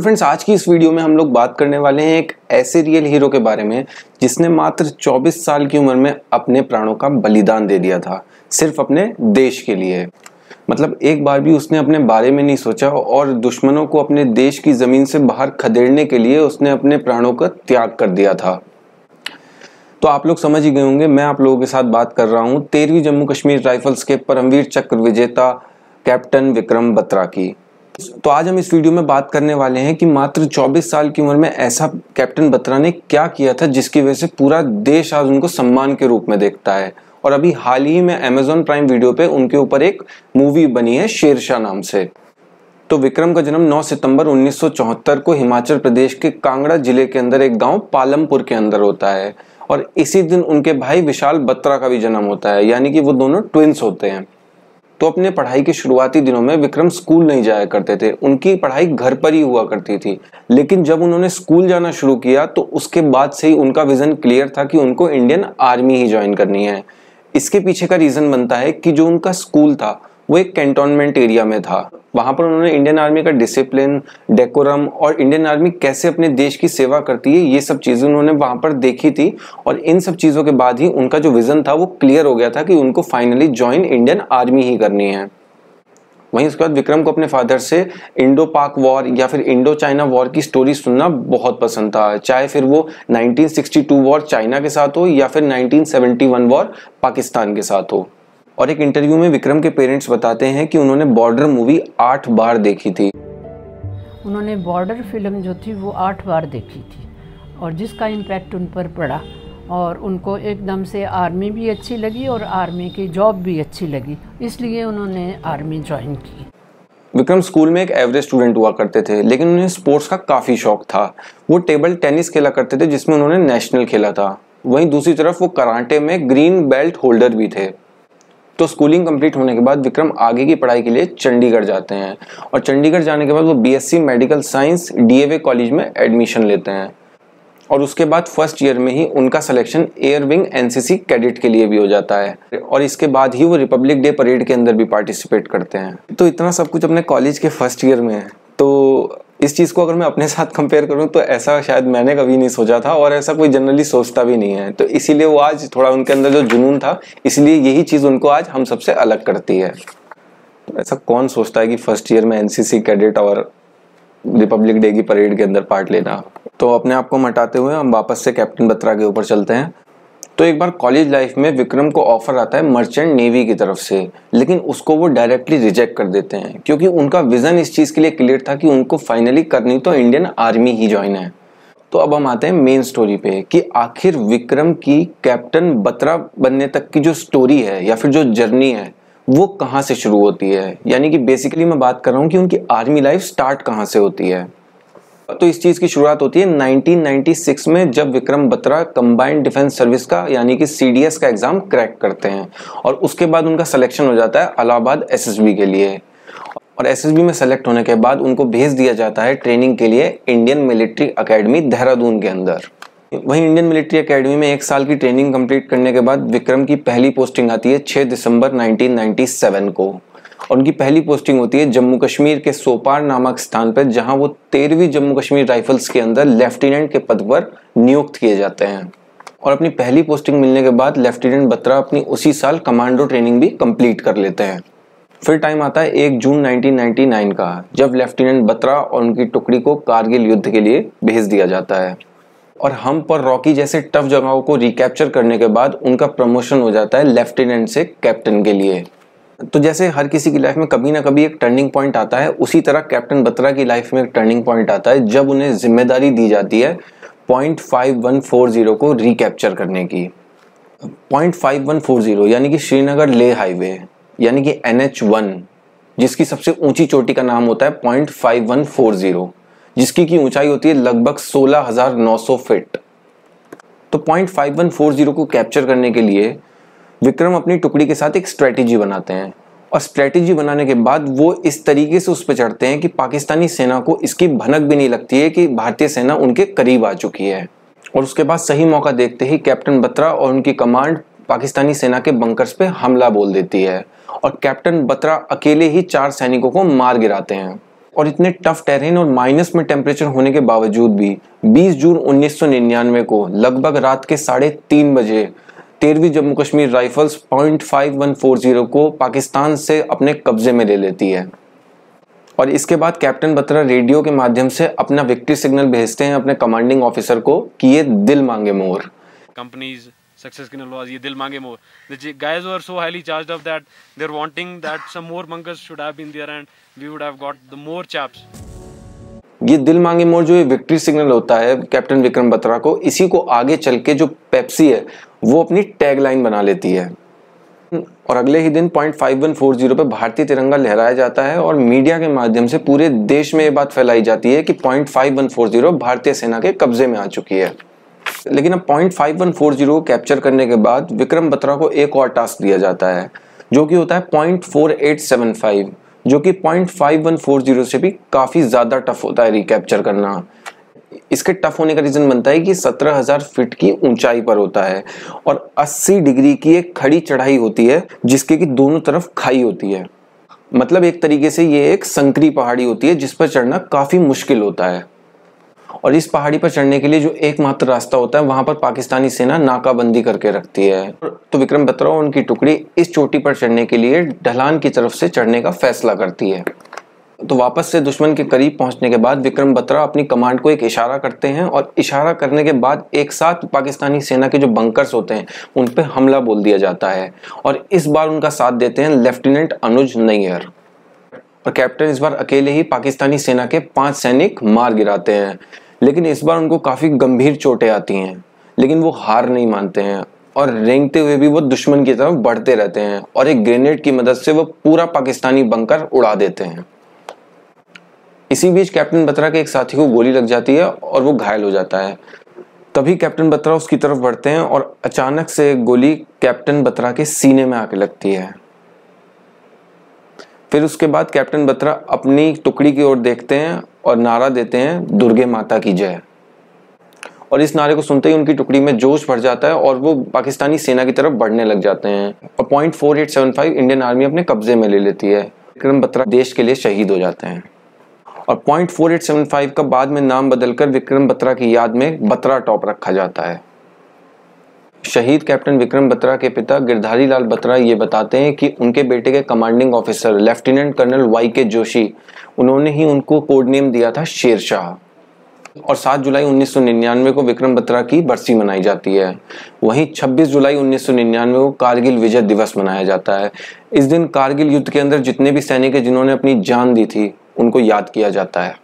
Friends, आज की इस वीडियो में हम लोग बात करने वाले हैं एक ऐसे रियल हीरो के बारे में जिसने मात्र 24 साल की उम्र में अपने प्राणों का बलिदान दे दिया था, सिर्फ अपने देश के लिए। मतलब एक बार भी उसने अपने बारे में नहीं सोचा और दुश्मनों को अपने देश की जमीन से बाहर खदेड़ने के लिए उसने अपने प्राणों का त्याग कर दिया था। तो आप लोग समझ ही गए होंगे, मैं आप लोगों के साथ बात कर रहा हूँ 13वीं जम्मू कश्मीर राइफल्स के परमवीर चक्र विजेता कैप्टन विक्रम बत्रा की। तो आज हम इस वीडियो में बात करने वाले हैं कि मात्र 24 साल की उम्र में ऐसा कैप्टन बत्रा ने क्या किया था जिसकी वजह से पूरा देश आज उनको सम्मान के रूप में देखता है। और अभी हाल ही में Amazon प्राइम वीडियो पे उनके ऊपर एक मूवी बनी है शेरशाह नाम से। तो विक्रम का जन्म 9 सितंबर 1974 को हिमाचल प्रदेश के कांगड़ा जिले के अंदर एक गांव पालमपुर के अंदर होता है और इसी दिन उनके भाई विशाल बत्रा का भी जन्म होता है, यानी कि वो दोनों ट्विंस होते हैं। तो अपने पढ़ाई के शुरुआती दिनों में विक्रम स्कूल नहीं जाया करते थे, उनकी पढ़ाई घर पर ही हुआ करती थी। लेकिन जब उन्होंने स्कूल जाना शुरू किया तो उसके बाद से ही उनका विजन क्लियर था कि उनको इंडियन आर्मी ही ज्वाइन करनी है। इसके पीछे का रीजन बनता है कि जो उनका स्कूल था वो एक कैंटोनमेंट एरिया में था। वहां पर उन्होंने इंडियन आर्मी का डिसिप्लिन, डेकोरम और इंडियन आर्मी कैसे अपने देश की सेवा करती है, ये सब चीजें उन्होंने वहां पर देखी थी। और इन सब चीजों के बाद ही उनका जो विजन था वो क्लियर हो गया था कि उनको फाइनली ज्वाइन इंडियन आर्मी ही करनी है। वहीं उसके बाद विक्रम को अपने फादर से इंडो पाक वॉर या फिर इंडो चाइना वॉर की स्टोरी सुनना बहुत पसंद था, चाहे फिर वो 1962 वॉर चाइना के साथ हो या फिर 1971 वॉर पाकिस्तान के साथ हो। और एक इंटरव्यू में विक्रम के पेरेंट्स बताते हैं कि उन्होंने बॉर्डर मूवी 8 बार देखी थी। उन्होंने बॉर्डर फिल्म जो थी वो 8 बार देखी थी और जिसका इम्पैक्ट उन पर पड़ा और उनको एकदम से आर्मी भी अच्छी लगी और आर्मी की जॉब भी अच्छी लगी, इसलिए उन्होंने आर्मी ज्वाइन की। विक्रम स्कूल में एक एवरेज स्टूडेंट हुआ करते थे, लेकिन उन्हें स्पोर्ट्स का काफ़ी शौक था। वो टेबल टेनिस खेला करते थे जिसमें उन्होंने नेशनल खेला था। वहीं दूसरी तरफ वो कराटे में ग्रीन बेल्ट होल्डर भी थे। तो स्कूलिंग कंप्लीट होने के बाद विक्रम आगे की पढ़ाई के लिए चंडीगढ़ जाते हैं और चंडीगढ़ जाने के बाद वो BSc medical science DAV college में एडमिशन लेते हैं। और उसके बाद फर्स्ट ईयर में ही उनका selection air wing NCC cadet के लिए भी हो जाता है और इसके बाद ही वो रिपब्लिक डे परेड के अंदर भी पार्टिसिपेट करते हैं। तो इतना सब कुछ अपने कॉलेज के फर्स्ट ईयर में है। तो इस चीज़ को अगर मैं अपने साथ कंपेयर करूं तो ऐसा शायद मैंने कभी नहीं सोचा था और ऐसा कोई जनरली सोचता भी नहीं है। तो इसीलिए वो आज थोड़ा उनके अंदर जो जुनून था, इसलिए यही चीज़ उनको आज हम सबसे अलग करती है। तो ऐसा कौन सोचता है कि फर्स्ट ईयर में एनसीसी कैडेट और रिपब्लिक डे की परेड के अंदर पार्ट लेना। तो अपने आप को हटाते हुए हम वापस से कैप्टन बत्रा के ऊपर चलते हैं। तो एक बार कॉलेज लाइफ में विक्रम को ऑफर आता है मर्चेंट नेवी की तरफ से, लेकिन उसको वो डायरेक्टली रिजेक्ट कर देते हैं क्योंकि उनका विजन इस चीज़ के लिए क्लियर था कि उनको फाइनली करनी तो इंडियन आर्मी ही ज्वाइन है। तो अब हम आते हैं मेन स्टोरी पे कि आखिर विक्रम की कैप्टन बत्रा बनने तक की जो स्टोरी है या फिर जो जर्नी है वो कहाँ से शुरू होती है। यानी कि बेसिकली मैं बात कर रहा हूँ कि उनकी आर्मी लाइफ स्टार्ट कहाँ से होती है। तो इस चीज़ की शुरुआत होती है 1996 में, जब Vikram Batra combined defence service का यानी कि सीडीएस का एग्जाम क्रैक करते हैं और उसके बाद उनका सिलेक्शन हो जाता है इलाहाबाद एसएसबी के लिए। और एसएसबी में सेलेक्ट होने के बाद उनको भेज दिया जाता है ट्रेनिंग के लिए इंडियन मिलिट्री अकेडमी देहरादून के अंदर। वहीं इंडियन मिलिट्री एकेडमी में 1 साल की ट्रेनिंग कंप्लीट करने के बाद विक्रम की पहली पोस्टिंग आती है 6 दिसंबर 1997 को और उनकी पहली पोस्टिंग होती है जम्मू कश्मीर के सोपार नामक स्थान पर, जहां वो 13वीं जम्मू कश्मीर राइफल्स के अंदर लेफ्टिनेंट के पद पर नियुक्त किए जाते हैं। और अपनी पहली पोस्टिंग मिलने के बाद लेफ्टिनेंट बत्रा अपनी उसी साल कमांडो ट्रेनिंग भी कंप्लीट कर लेते हैं। फिर टाइम आता है 1 जून 1999 का, जब लेफ्टिनेंट बत्रा और उनकी टुकड़ी को कारगिल युद्ध के लिए भेज दिया जाता है और हम पर रॉकी जैसे टफ जगहों को रिकैप्चर करने के बाद उनका प्रमोशन हो जाता है लेफ्टिनेंट से कैप्टन के लिए। तो जैसे हर किसी की लाइफ में कभी ना कभी एक टर्निंग पॉइंट आता है, उसी तरह कैप्टन बत्रा की लाइफ में एक टर्निंग पॉइंट आता है जब उन्हें जिम्मेदारी दी जाती है पॉइंट 5140 को रिकैप्चर करने की। पॉइंट 5140 यानी कि श्रीनगर लेह हाईवे यानी कि NH1, जिसकी सबसे ऊंची चोटी का नाम होता है पॉइंट 5140, जिसकी की ऊंचाई होती है लगभग 16,900 फीट। तो पॉइंट 5140 को कैप्चर करने के लिए विक्रम अपनी टुकड़ी के साथ एक स्ट्रेटेजी बनाते हैं और स्ट्रेटेजी बनाने के बाद वो इस तरीके से उस पर चढ़ते हैं कि पाकिस्तानी सेना को इसकी भनक भी नहीं लगती है कि भारतीय सेना उनके करीब आ चुकी है। और उसके बाद सही मौका देखते ही कैप्टन बत्रा और उनकी कमांड पाकिस्तानी सेना के बंकर्स पे हमला बोल देती है और कैप्टन बत्रा अकेले ही 4 सैनिकों को मार गिराते हैं। और इतने टफ टेरेन और माइनस में टेम्परेचर होने के बावजूद भी 20 जून 1999 को लगभग रात के 3:30 बजे 13वीं जम्मू कश्मीर राइफल्स .5140 को पाकिस्तान से अपने कब्जे में ले लेती है। और इसके बाद कैप्टन बत्रा रेडियो के माध्यम से अपना विक्ट्री सिग्नल भेजते हैं अपने कमांडिंग ऑफिसर को कि ये दिल मांगे मोर। Company's success signal was ये दिल मांगे मोर. The guys were so highly charged up that they're wanting that some more bunkers should have been there and we would have got the more chaps. ये दिल मांगे मोर जो ये विक्ट्री सिग्नल होता है कैप्टन विक्रम बत्रा को, इसी को आगे चल के जो पेप्सी है वो अपनी टैग लाइन बना लेती है। और अगले ही दिन .5140 पे भारतीय तिरंगा लहराया जाता है और मीडिया के माध्यम से पूरे देश में ये बात फैलाई जाती है कि .5140 भारतीय सेना के कब्जे में आ चुकी है। लेकिन अब .5140 को कैप्चर करने के बाद विक्रम बत्रा को एक और टास्क दिया जाता है जो कि होता है .4875, जो कि .5140 से भी काफी ज्यादा टफ होता है रिकैप्चर करना। इसके टफ होने का रीजन बनता है कि 17,000 फीट की ऊंचाई पर होता है और 80 डिग्री की एक खड़ी चढ़ाई होती है जिसके की दोनों तरफ खाई होती है। मतलब एक तरीके से ये एक संकरी पहाड़ी होती है जिस पर चढ़ना काफी मुश्किल होता है। और इस पहाड़ी पर चढ़ने के लिए जो एकमात्र रास्ता होता है वहां पर पाकिस्तानी सेना नाकाबंदी करके रखती है। तो विक्रम बत्रा और उनकी टुकड़ी इस चोटी पर चढ़ने के लिए ढलान की तरफ से चढ़ने का फैसला करती है। तो वापस से दुश्मन के करीब पहुंचने के बाद विक्रम बत्रा अपनी कमांड को एक इशारा करते हैं और इशारा करने के बाद एक साथ पाकिस्तानी सेना के जो बंकर्स होते हैं उन पे हमला बोल दिया जाता है। और इस बार उनका साथ देते हैं लेफ्टिनेंट अनुज नैयर। और कैप्टन इस बार अकेले ही पाकिस्तानी सेना के 5 सैनिक मार गिराते हैं। लेकिन इस बार उनको काफी गंभीर चोटें आती हैं, लेकिन वो हार नहीं मानते हैं और रेंगते हुए भी वो दुश्मन की तरफ बढ़ते रहते हैं और एक ग्रेनेड की मदद से वो पूरा पाकिस्तानी बंकर उड़ा देते हैं। इसी बीच कैप्टन बत्रा के एक साथी को गोली लग जाती है और वो घायल हो जाता है। तभी कैप्टन बत्रा उसकी तरफ बढ़ते हैं और अचानक से गोली कैप्टन बत्रा के सीने में आके लगती है। फिर उसके बाद कैप्टन बत्रा अपनी टुकड़ी की ओर देखते हैं और नारा देते हैं, दुर्गे माता की जय। और इस नारे को सुनते ही उनकी टुकड़ी में जोश भर जाता है और वो पाकिस्तानी सेना की तरफ बढ़ने लग जाते हैं और .4875 इंडियन आर्मी अपने कब्जे में ले लेती है। विक्रम बत्रा देश के लिए शहीद हो जाते हैं और .4875 का बाद में नाम बदलकर विक्रम बत्रा की याद में बत्रा टॉप रखा जाता है। शहीद कैप्टन विक्रम बत्रा के पिता गिरधारी लाल बत्रा ये बताते हैं कि उनके बेटे के commanding officer lieutenant colonel YK Joshi, उन्होंने ही उनको कोड नेम दिया था शेरशाह। और 7 जुलाई 1999 को विक्रम बत्रा की बरसी मनाई जाती है। वहीं 26 जुलाई 1999 को कारगिल विजय दिवस मनाया जाता है। इस दिन कारगिल युद्ध के अंदर जितने भी सैनिक हैं जिन्होंने अपनी जान दी थी उनको याद किया जाता है।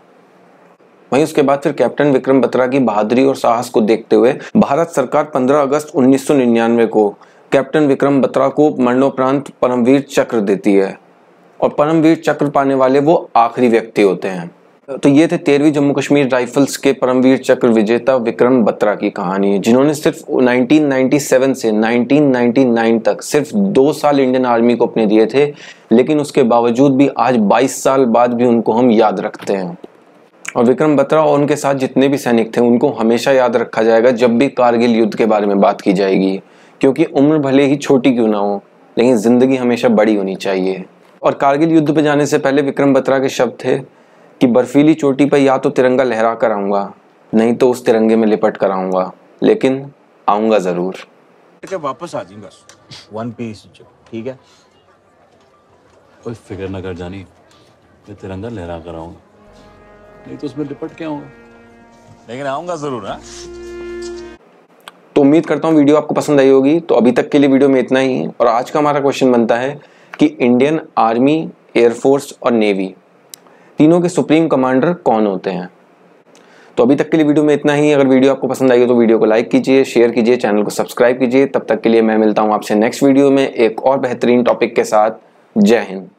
वहीं उसके बाद फिर कैप्टन विक्रम बत्रा की बहादुरी और साहस को देखते हुए भारत सरकार 15 अगस्त 1999 को कैप्टन विक्रम बत्रा को मरणोपरांत परमवीर चक्र देती है और परमवीर चक्र पाने वाले वो आखिरी व्यक्ति होते हैं। तो ये थे 13वीं जम्मू कश्मीर राइफल्स के परमवीर चक्र विजेता विक्रम बत्रा की कहानी, जिन्होंने सिर्फ 1997 से 1999 तक सिर्फ 2 साल इंडियन आर्मी को अपने दिए थे, लेकिन उसके बावजूद भी आज 22 साल बाद भी उनको हम याद रखते हैं। और विक्रम बत्रा और उनके साथ जितने भी सैनिक थे उनको हमेशा याद रखा जाएगा जब भी कारगिल युद्ध के बारे में बात की जाएगी, क्योंकि उम्र भले ही छोटी क्यों ना हो लेकिन जिंदगी हमेशा बड़ी होनी चाहिए। और कारगिल युद्ध पे जाने से पहले विक्रम बत्रा के शब्द थे कि बर्फीली चोटी पर या तो तिरंगा लहरा कर आऊंगा, नहीं तो उस तिरंगे में लिपट कर आऊंगा, लेकिन आऊंगा जरूर। वापस आ जाऊंगा वन पीस, ठीक है? कोई फिक्र न कर जानी, मैं तिरंगा लहरा कर आऊंगा, नहीं तो उसमें लिपट के आऊंगा, लेकिन आऊंगा जरूर। हाँ, तो उम्मीद करता हूँ वीडियो आपको पसंद आई होगी। तो अभी तक के लिए वीडियो में इतना ही है और आज का हमारा क्वेश्चन बनता है कि इंडियन आर्मी, एयरफोर्स और नेवी तीनों के सुप्रीम कमांडर कौन होते हैं। तो अभी तक के लिए वीडियो में इतना ही। अगर वीडियो आपको पसंद आई हो तो वीडियो को लाइक कीजिए, शेयर कीजिए, चैनल को सब्सक्राइब कीजिए। तब तक के लिए मैं मिलता हूं आपसे नेक्स्ट वीडियो में एक और बेहतरीन टॉपिक के साथ। जय हिंद।